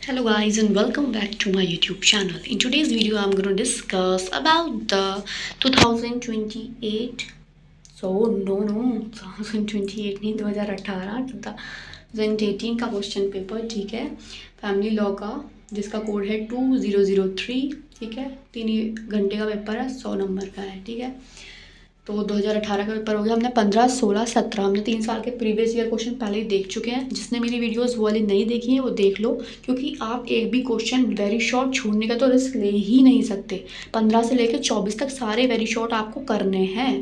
Hello guys and welcome back to my YouTube channel. In today's video I'm going to discuss about the 2028 no 2028 नहीं 2018 2018 का question paper, ठीक है, family law का, जिसका code है 2003, ठीक है, 3 घंटे का पेपर है, 100 नंबर का है, ठीक है। तो 2018 का पेपर हो गया। हमने 15, 16, 17 हमने 3 साल के प्रीवियस ईयर क्वेश्चन पहले ही देख चुके हैं। जिसने मेरी वीडियोस वो वाली नहीं देखी है वो देख लो, क्योंकि आप एक भी क्वेश्चन वेरी शॉर्ट छोड़ने का तो रिस्क ले ही नहीं सकते। 15 से लेकर 24 तक सारे वेरी शॉर्ट आपको करने हैं।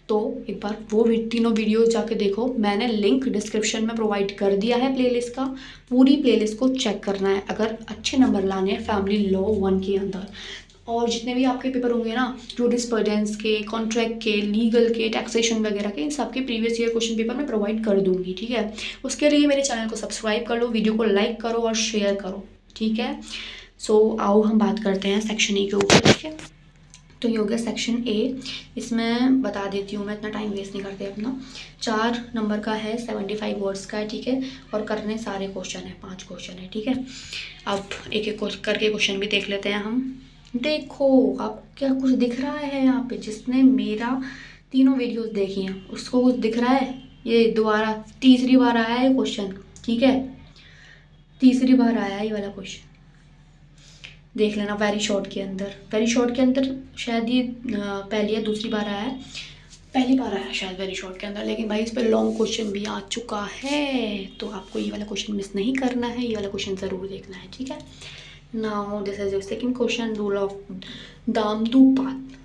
तो एक बार वो तीनों वीडियोस जाके देखो, मैंने लिंक डिस्क्रिप्शन में प्रोवाइड कर दिया है प्लेलिस्ट का। पूरी प्लेलिस्ट को चेक करना है अगर अच्छे नंबर लाने हैं फैमिली लॉ 1 के अंदर। और जितने भी आपके पेपर होंगे ना, जूरिस्प्रूडेंस के, कॉन्ट्रैक्ट के, लीगल के, टैक्सेशन वगैरह के, इन सबके प्रीवियस ईयर क्वेश्चन पेपर मैं प्रोवाइड कर दूंगी, ठीक है। उसके लिए मेरे चैनल को सब्सक्राइब कर लो, वीडियो को लाइक करो और शेयर करो, ठीक है। सो आओ हम बात करते हैं सेक्शन ए के ऊपर, ठीक है। तो ये हो गया सेक्शन ए। इसमें बता देती हूँ मैं, इतना टाइम वेस्ट नहीं करते अपना। 4 नंबर का है, 75 वर्ड्स का है, ठीक है। और करने सारे क्वेश्चन है, 5 क्वेश्चन है, ठीक है। अब एक एक करके क्वेश्चन भी देख लेते हैं हम। देखो आप, क्या कुछ दिख रहा है यहाँ पे? जिसने मेरा तीनों वीडियोस देखी हैं उसको कुछ दिख रहा है? ये दोबारा तीसरी बार आया है क्वेश्चन, ठीक है, तीसरी बार आया है ये वाला क्वेश्चन। देख लेना, वेरी शॉर्ट के अंदर, वेरी शॉर्ट के अंदर शायद ये पहली या दूसरी बार आया है, पहली बार आया शायद वेरी शॉर्ट के अंदर। लेकिन भाई इस पर लॉन्ग क्वेश्चन भी आ चुका है, तो आपको ये वाला क्वेश्चन मिस नहीं करना है, ये वाला क्वेश्चन ज़रूर देखना है, ठीक है। Now this is your second question, rule of Damdupat,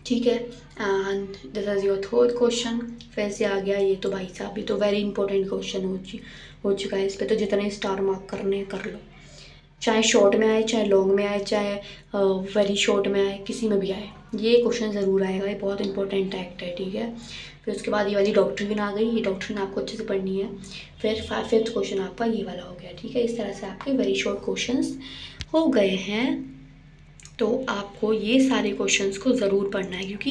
ठीक है। And this is your third question. फिर से आ गया ये, तो भाई साहब ये तो वेरी इंपॉर्टेंट क्वेश्चन हो चुका है। इस पर तो जितने स्टार मार्क करने कर लो, चाहे शॉर्ट में आए, चाहे लॉन्ग में आए, चाहे वेरी शॉर्ट में आए, किसी में भी आए, ये क्वेश्चन ज़रूर आएगा। ये बहुत इंपॉर्टेंट एक्ट है, ठीक है। फिर उसके बाद ये वाली डॉक्ट्रिन आ गई, ये डॉक्ट्रिन आपको अच्छे से पढ़नी है। फिर 5th क्वेश्चन आपका ये वाला हो गया, ठीक है। इस तरह से आपके वेरी शॉर्ट क्वेश्चंस हो गए हैं। तो आपको ये सारे क्वेश्चंस को ज़रूर पढ़ना है, क्योंकि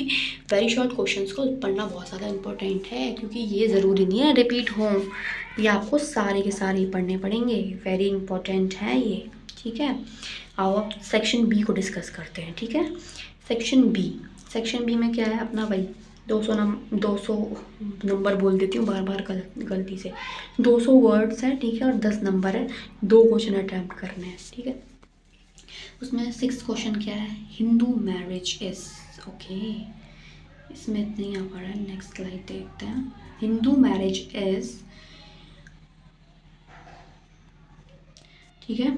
वेरी शॉर्ट क्वेश्चंस को पढ़ना बहुत ज़्यादा इंपॉर्टेंट है, क्योंकि ये ज़रूरी नहीं है रिपीट हों, ये आपको सारे के सारे पढ़ने पड़ेंगे, वेरी इंपॉर्टेंट है ये, ठीक है। आओ अब सेक्शन बी को डिस्कस करते हैं, ठीक है। सेक्शन बी में क्या है अपना भाई, 200 नंबर बोल देती हूँ बार बार गलती से, 200 वर्ड्स हैं, ठीक है, और 10 नंबर है, 2 क्वेश्चन अटैम्प्ट करने हैं, ठीक है। उसमें 6th क्वेश्चन क्या है, हिंदू मैरिज इज, ओके, इसमें इतना ही आ पा रहा है। नेक्स्ट स्लाइड देखते हैं। हिंदू मैरिज इज, ठीक है,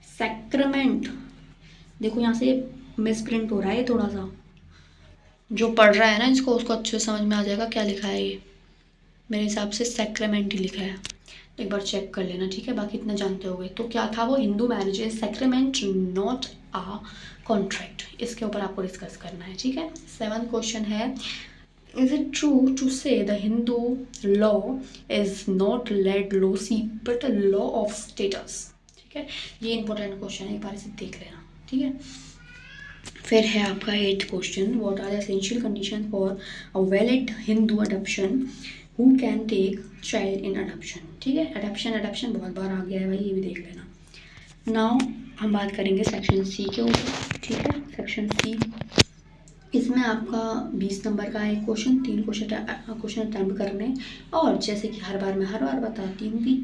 सैक्रमेंट, देखो यहाँ से मिस प्रिंट हो रहा है थोड़ा सा, जो पढ़ रहा है ना इसको, उसको अच्छे से समझ में आ जाएगा क्या लिखा है। ये मेरे हिसाब से सैक्रमेंट ही लिखा है, एक बार चेक कर लेना, ठीक है। बाकी इतना जानते होगे। तो क्या था वो, Hindu marriage is sacrament not a contract, इसके ऊपर आपको डिस्कस करना है, ठीक है। 7th क्वेश्चन है, is it true to say the Hindu law is not लेड loci but a law of status, ठीक है। ये इंपॉर्टेंट क्वेश्चन है, एक बार इसे देख लेना, ठीक है। फिर है आपका 8th question, what are the essential condition for a valid Hindu adoption, who can take child in adoption, ठीक है। अडॉप्शन बहुत बार आ गया है भाई, ये भी देख लेना। नाउ हम बात करेंगे सेक्शन सी के ऊपर, ठीक है। सेक्शन सी, इसमें आपका 20 नंबर का एक क्वेश्चन, 3 क्वेश्चन अटैम्प्ट करने। और जैसे कि हर बार बताती हूँ कि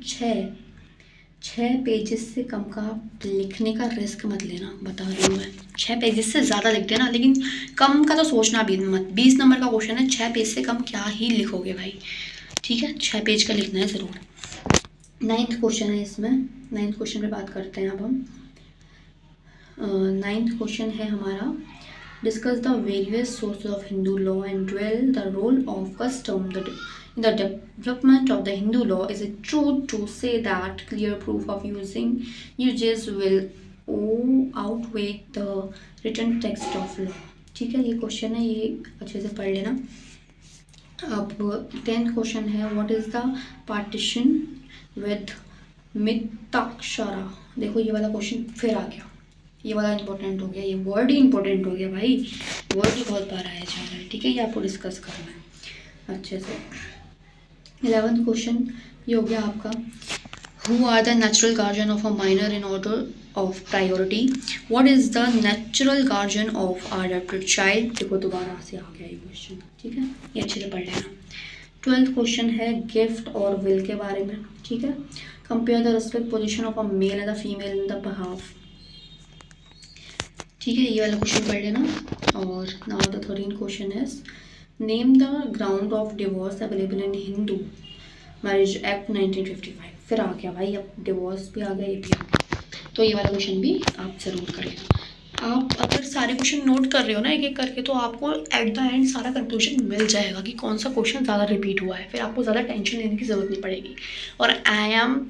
6 पेजेस से कम का लिखने का रिस्क मत लेना, बता रही हूँ मैं। 6 पेजेस से ज़्यादा लिख देना, लेकिन कम का तो सोचना भी मत। 20 नंबर का क्वेश्चन है, 6 पेज से कम क्या ही लिखोगे भाई, ठीक है। 6 पेज का लिखना है ज़रूर। 9th क्वेश्चन है इसमें, 9th क्वेश्चन पे बात करते हैं अब हम। 9th क्वेश्चन है हमारा, discuss the various sources of Hindu law and dwell the role of custom in the development of the Hindu law. Is it true to say that clear proof of uses will outweigh the written text of law? ठीक है, ये question है, ये अच्छे से पढ़ लेना। अब 10th क्वेश्चन है, what is the partition with Mitakshara. देखो ये वाला क्वेश्चन फिर आ गया, ये वाला इंपॉर्टेंट हो गया, ये वर्ड ही इंपॉर्टेंट हो गया भाई, वर्ड ही बहुत बार आया जा रहा है, ठीक है। ये आपको डिस्कस करना है अच्छे से। 11th क्वेश्चन ये हो गया आपका, Who are the natural guardian of a minor in order of priority? What is the natural guardian of our adopted child? देखो दोबारा से आ गया ये क्वेश्चन, ठीक है, ये अच्छे से पढ़ लेना। 12th क्वेश्चन है गिफ्ट और विल के बारे में, ठीक है। Compare the respect position of a male and the female in the behalf, ठीक है, ये वाला क्वेश्चन पढ़ लेना। और now the 13th question is name the ground of divorce available in Hindu marriage act 1955। फिर आ गया भाई, अब डिवोर्स भी आ गया, ये भी आ गया, तो ये वाला क्वेश्चन भी आप ज़रूर कर लेना। आप अगर सारे क्वेश्चन नोट कर रहे हो ना एक एक करके, तो आपको एट द एंड सारा कंक्लूजन मिल जाएगा कि कौन सा क्वेश्चन ज़्यादा रिपीट हुआ है, फिर आपको ज़्यादा टेंशन लेने की ज़रूरत नहीं पड़ेगी। और I am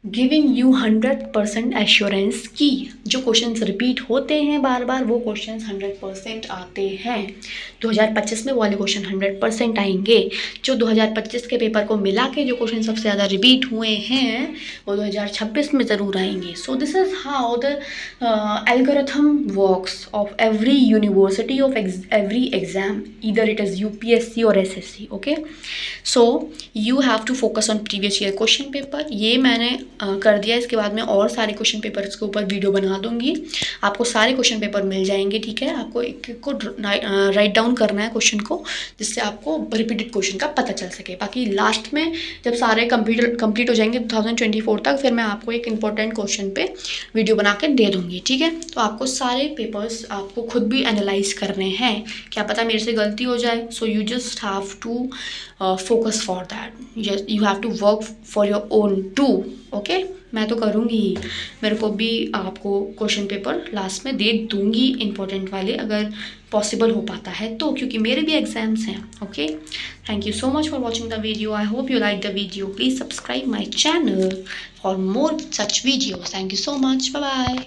giving you 100% assurance कि जो क्वेश्चंस रिपीट होते हैं बार बार, वो क्वेश्चंस 100% आते हैं। 2025 में वो वाले क्वेश्चन 100% आएंगे। जो 2025 के पेपर को मिला के जो क्वेश्चन सबसे ज़्यादा रिपीट हुए हैं वो 2026 में ज़रूर आएंगे। So this is how the algorithm works of every university of every exam, either it is UPSC और SSC। Okay, so you have to focus on previous year question paper. ये मैंने कर दिया, इसके बाद मैं और सारे क्वेश्चन पेपर्स के ऊपर वीडियो बना दूंगी, आपको सारे क्वेश्चन पेपर मिल जाएंगे, ठीक है। आपको एक एक को राइट डाउन करना है क्वेश्चन को, जिससे आपको रिपीटेड क्वेश्चन का पता चल सके। बाकी लास्ट में जब सारे कंप्लीट हो जाएंगे 2024 तक, फिर मैं आपको एक इंपॉर्टेंट क्वेश्चन पे वीडियो बना के दे दूँगी, ठीक है। तो आपको सारे पेपर्स आपको खुद भी एनालाइज करने हैं, क्या पता मेरे से गलती हो जाए। So you just have to focus for that, you have to work for your own too. Okay, मैं तो करूँगी ही, मेरे को भी आपको क्वेश्चन पेपर लास्ट में दे दूँगी इंपॉर्टेंट वाले, अगर पॉसिबल हो पाता है तो, क्योंकि मेरे भी एग्जाम्स हैं। Okay, thank you so much for watching the video. I hope you like the video. Please subscribe my channel for more such videos. Thank you so much, bye bye.